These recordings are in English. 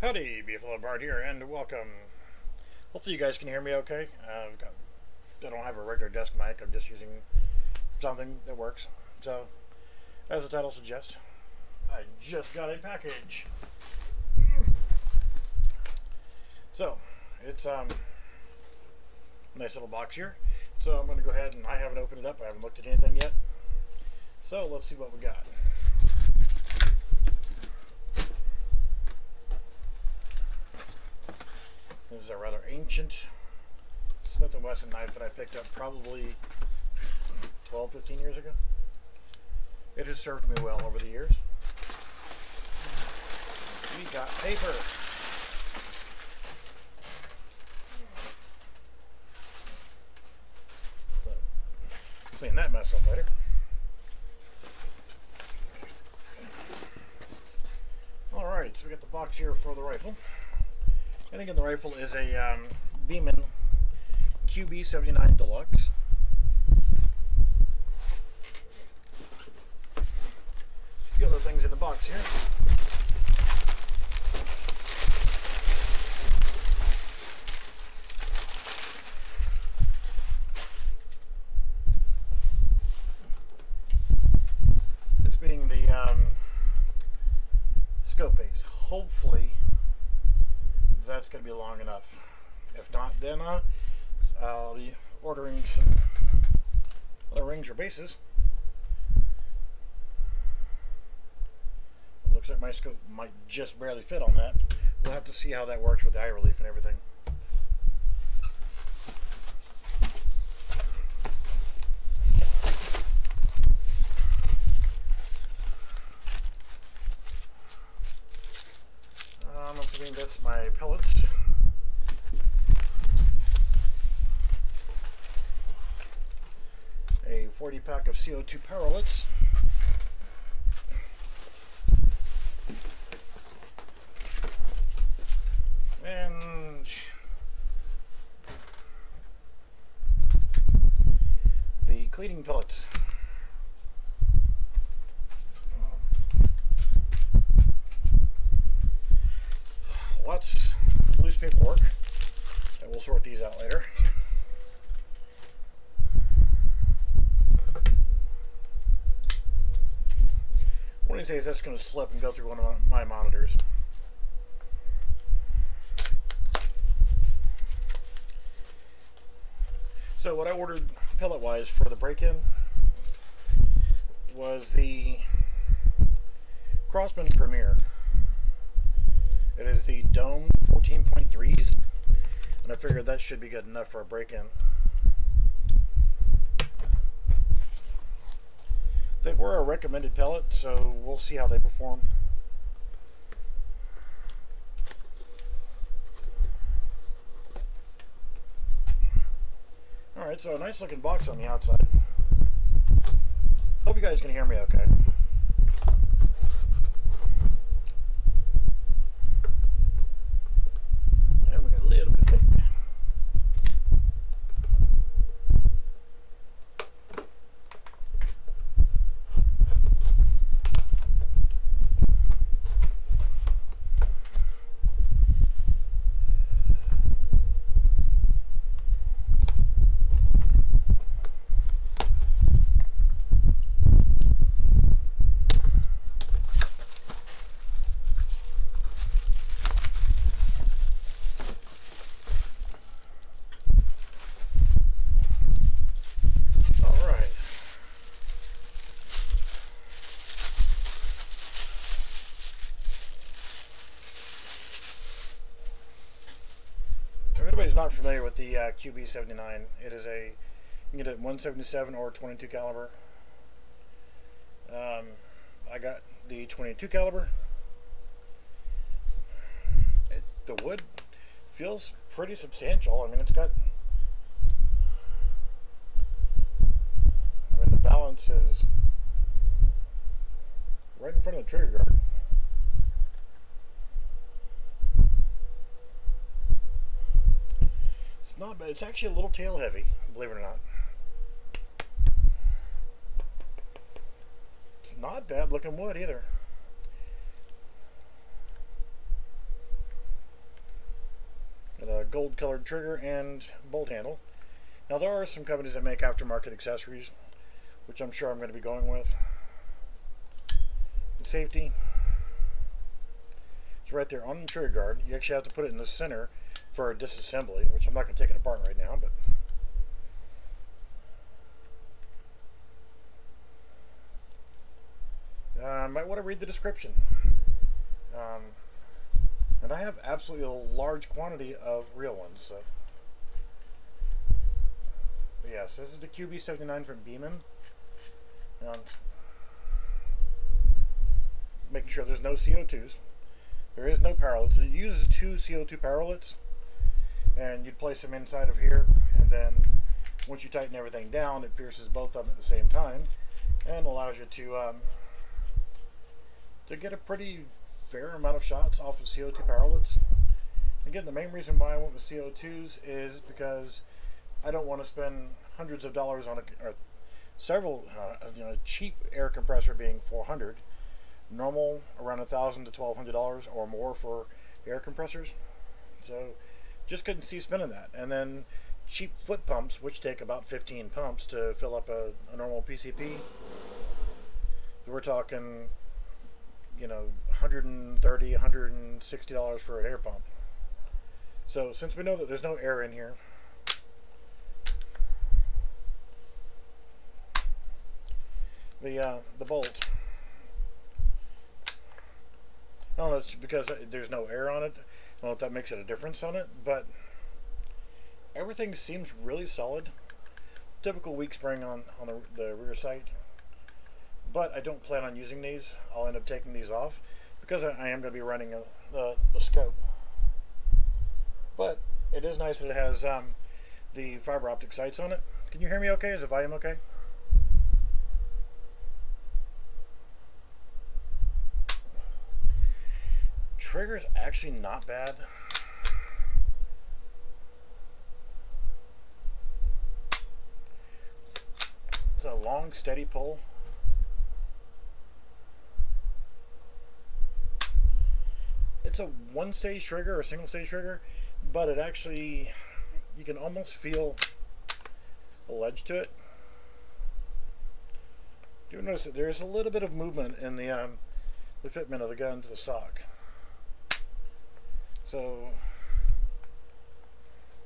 Howdy, beautiful Bart here, and welcome. Hopefully you guys can hear me okay. I don't have a regular desk mic, I'm just using something that works. So, as the title suggests, I just got a package. So, it's a nice little box here. So I'm going to go ahead and I haven't opened it up, I haven't looked at anything yet. So let's see what we got. This is a rather ancient Smith & Wesson knife that I picked up probably 12-15 years ago. It has served me well over the years. We got paper. So, clean that mess up later. Alright, so we got the box here for the rifle. And again, the rifle is a Beeman QB79 Deluxe. A few other things in the box here. This being the scope base. Hopefully that's going to be long enough. If not, then I'll be ordering some other rings or bases. It looks like my scope might just barely fit on that. We'll have to see how that works with the eye relief and everything. I'm assuming that's my pellets. A 40 pack of CO2 Pyramyd. And the cleaning pellets. Lots of loose paperwork, and we'll sort these out later. One of these days that's going to slip and go through one of my monitors. So what I ordered pellet-wise for the break-in was the Crossman Premier. It is the Dome 14.3s, and I figured that should be good enough for a break-in. They were a recommended pellet, so we'll see how they perform. Alright, so a nice looking box on the outside. Hope you guys can hear me okay. If anybody's not familiar with the QB79, it is a, you can get it at 177 or 22 caliber. I got the 22 caliber. The wood feels pretty substantial. I mean, it's got, the balance is right in front of the trigger guard. It's not bad. It's actually a little tail heavy, believe it or not. It's not bad looking wood either. gold colored trigger and bolt handle. Now there are some companies that make aftermarket accessories, which I'm sure I'm going to be going with. The safety, it's right there on the trigger guard. You actually have to put it in the center for a disassembly, which I'm not going to take it apart right now, but might want to read the description. And I have absolutely a large quantity of real ones. So. But yes, this is the QB79 from Beeman. Making sure there's no CO2s. There is no parallels. It uses 2 CO2 parallels, and you'd place them inside of here, and then once you tighten everything down, it pierces both of them at the same time, and allows you to get a pretty fair amount of shots off of CO2 parallels. Again, the main reason why I went with CO2s is because I don't want to spend hundreds of dollars on a cheap air compressor being $400, normal around $1,000 to $1,200 or more for air compressors. So just couldn't see spending that. And then cheap foot pumps, which take about 15 pumps to fill up a normal PCP. We're talking, $130, $160 for an air pump. So since we know that there's no air in here, the bolt, I don't know, it's because there's no air on it. I don't know if that makes it a difference on it, but everything seems really solid. Typical weak spring on the rear sight, but I don't plan on using these. I'll end up taking these off because I am going to be running the scope. But it is nice that it has the fiber optic sights on it. Can you hear me okay? Is the volume okay? Trigger's actually not bad. It's a long, steady pull. It's a one-stage trigger or a single-stage trigger, but it actually, you can almost feel a ledge to it. Do notice that there's a little bit of movement in the fitment of the gun to the stock. So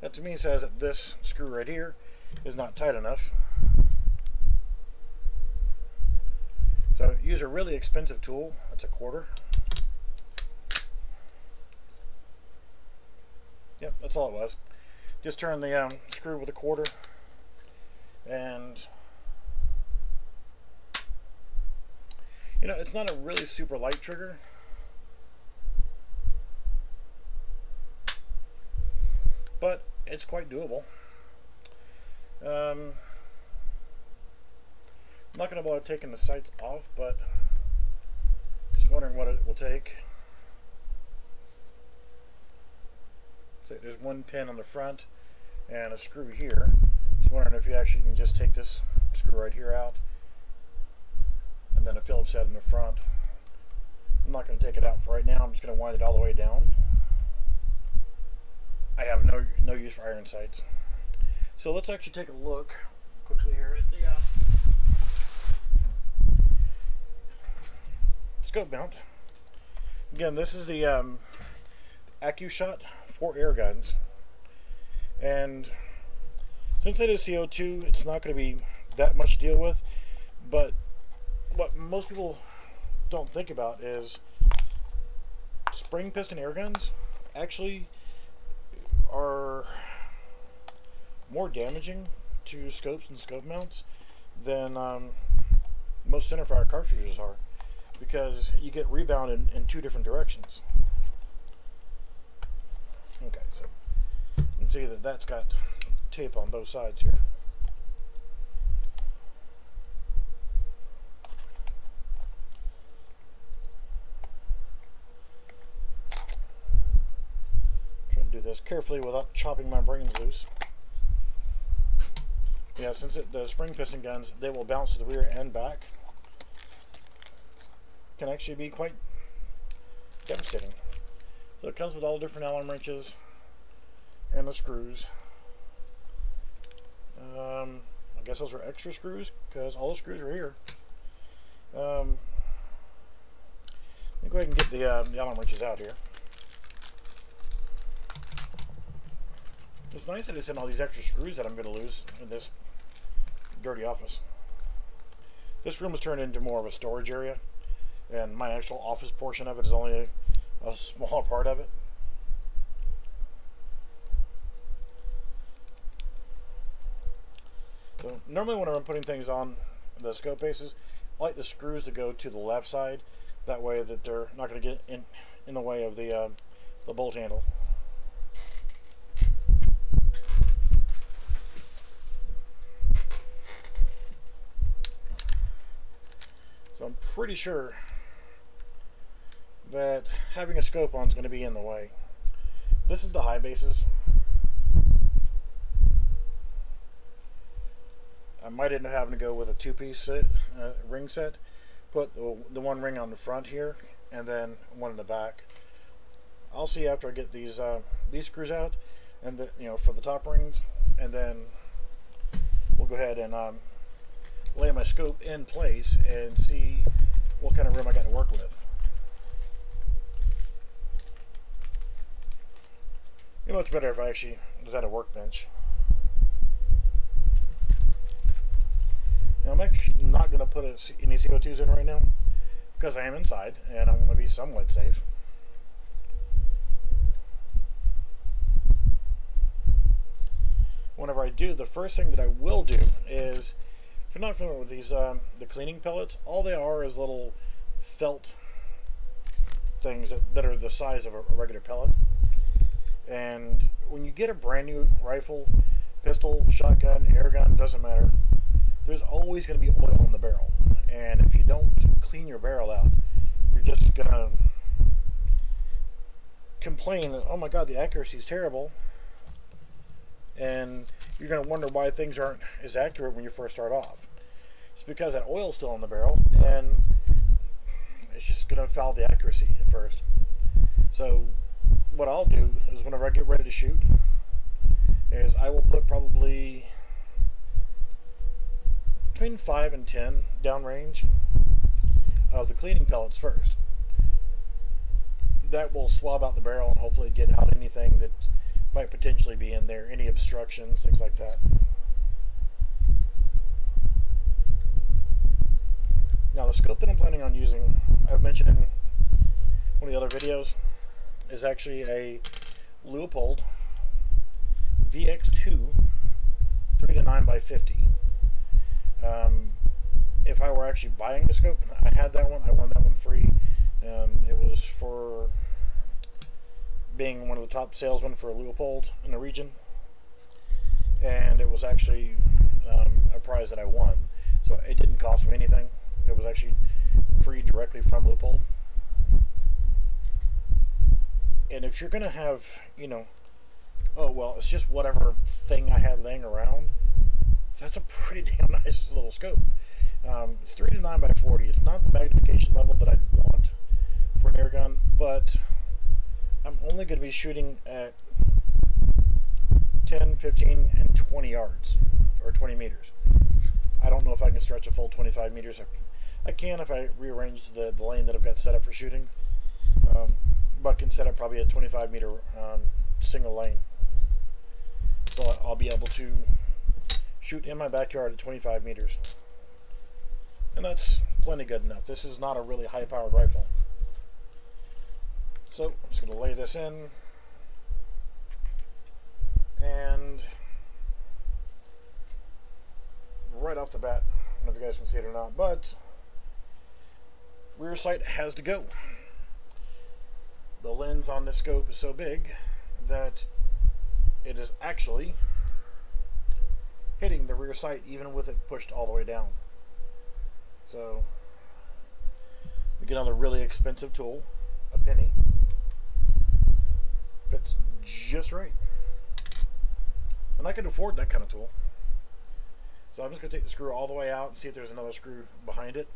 that to me says that this screw right here is not tight enough. So use a really expensive tool. That's a quarter. Yep, that's all it was. Just turn the screw with a quarter, and it's not a really super light trigger, but it's quite doable. I'm not going to bother taking the sights off, but just wondering what it will take. So there's one pin on the front and a screw here. Just wondering if you actually can just take this screw right here out, and then a Phillips head in the front. I'm not going to take it out for right now. I'm just going to wind it all the way down. I have no use for iron sights. So let's actually take a look quickly here at the scope mount. Again, this is the AccuShot for air guns, and since it is CO2, it's not going to be that much to deal with. But what most people don't think about is spring piston air guns actually are more damaging to scopes and scope mounts than most centerfire cartridges are, because you get rebound in 2 different directions. Okay, so you can see that that's got tape on both sides here. Trying to do this carefully without chopping my brains loose. Yeah, since the spring piston guns, they will bounce to the rear and back. Can actually be quite devastating. So it comes with all different Allen wrenches, and the screws. I guess those are extra screws because all the screws are here. Let me go ahead and get the Allen wrenches out here. It's nice that it's in all these extra screws that I'm going to lose in this dirty office. This room was turned into more of a storage area, and my actual office portion of it is only a small part of it. So normally when I'm putting things on the scope bases, I like the screws to go to the left side. That way that they're not going to get in the way of the bolt handle. So I'm pretty sure that having a scope on is going to be in the way. This is the high bases. I might end up having to go with a two-piece set, ring set. Put the one ring on the front here, and then one in the back. I'll see after I get these screws out, and for the top rings, and then we'll go ahead and lay my scope in place and see what kind of room I got to work with. You know, it's better if I actually was at a workbench. Now, I'm actually not going to put any CO2s in right now because I am inside and I want to be somewhat safe. Whenever I do, the first thing that I will do is, if you're not familiar with these, the cleaning pellets, all they are is little felt things that are the size of a regular pellet. And when you get a brand new rifle, pistol, shotgun, air gun, doesn't matter, there's always going to be oil in the barrel. And if you don't clean your barrel out, you're just going to complain that, oh my god, the accuracy is terrible. And you're going to wonder why things aren't as accurate when you first start off. It's because that oil's still in the barrel, and it's just going to foul the accuracy at first. So what I'll do is whenever I get ready to shoot, is I will put probably between 5 and 10 downrange of the cleaning pellets first. That will swab out the barrel and hopefully get out anything that might potentially be in there, any obstructions, things like that. Now the scope that I'm planning on using, I've mentioned in one of the other videos, is actually a Leupold VX2 3-9x50. If I were actually buying the scope, I had that one. I won that one free. It was for being one of the top salesmen for Leupold in the region, and it was actually a prize that I won. So it didn't cost me anything. It was actually free directly from Leupold. And if you're gonna have, oh well, it's just whatever thing I had laying around, that's a pretty damn nice little scope. It's 3-9x40. It's not the magnification level that I'd want for an air gun, but I'm only going to be shooting at 10, 15, and 20 yards, or 20 meters. I don't know if I can stretch a full 25 meters. I can if I rearrange the lane that I've got set up for shooting, but can set up probably a 25 meter single lane. So I'll be able to shoot in my backyard at 25 meters. And that's plenty good enough. This is not a really high powered rifle. So I'm just going to lay this in, and right off the bat, I don't know if you guys can see it or not, but rear sight has to go. The lens on this scope is so big that it is actually hitting the rear sight even with it pushed all the way down. So we get another really expensive tool, a penny. Fits just right. And I can afford that kind of tool. So I'm just going to take the screw all the way out and see if there's another screw behind it.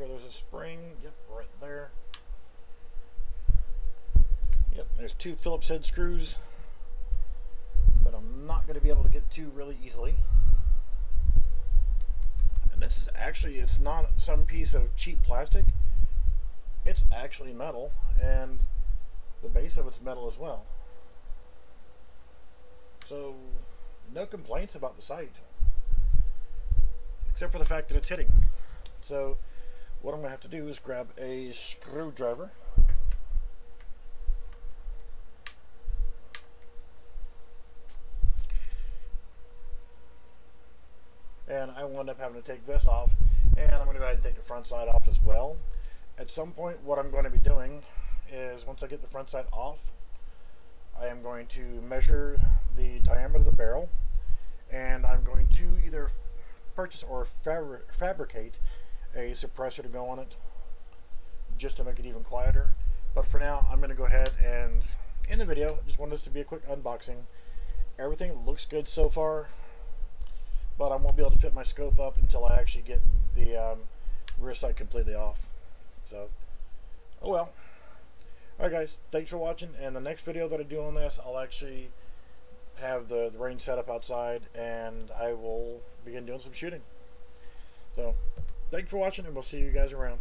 sure there's a spring. Yep, right there. Yep, there's 2 Phillips head screws, but I'm not going to be able to get to really easily. And this is actually, it's not some piece of cheap plastic. It's actually metal, and the base of it's metal as well. So, no complaints about the sight, except for the fact that it's hitting. So, what I'm going to have to do is grab a screwdriver. And I will end up having to take this off, and I'm going to go ahead and take the front side off as well. At some point, what I'm going to be doing is, once I get the front side off, I am going to measure the diameter of the barrel, and I'm going to either purchase or fabricate a suppressor to go on it, just to make it even quieter. But for now, I'm going to go ahead and end the video. Just want this to be a quick unboxing. Everything looks good so far, but I won't be able to fit my scope up until I actually get the rear sight completely off. So, oh well. Alright guys, thanks for watching, and the next video that I do on this, I'll actually have the range set up outside, and I will begin doing some shooting. So, thanks for watching, and we'll see you guys around.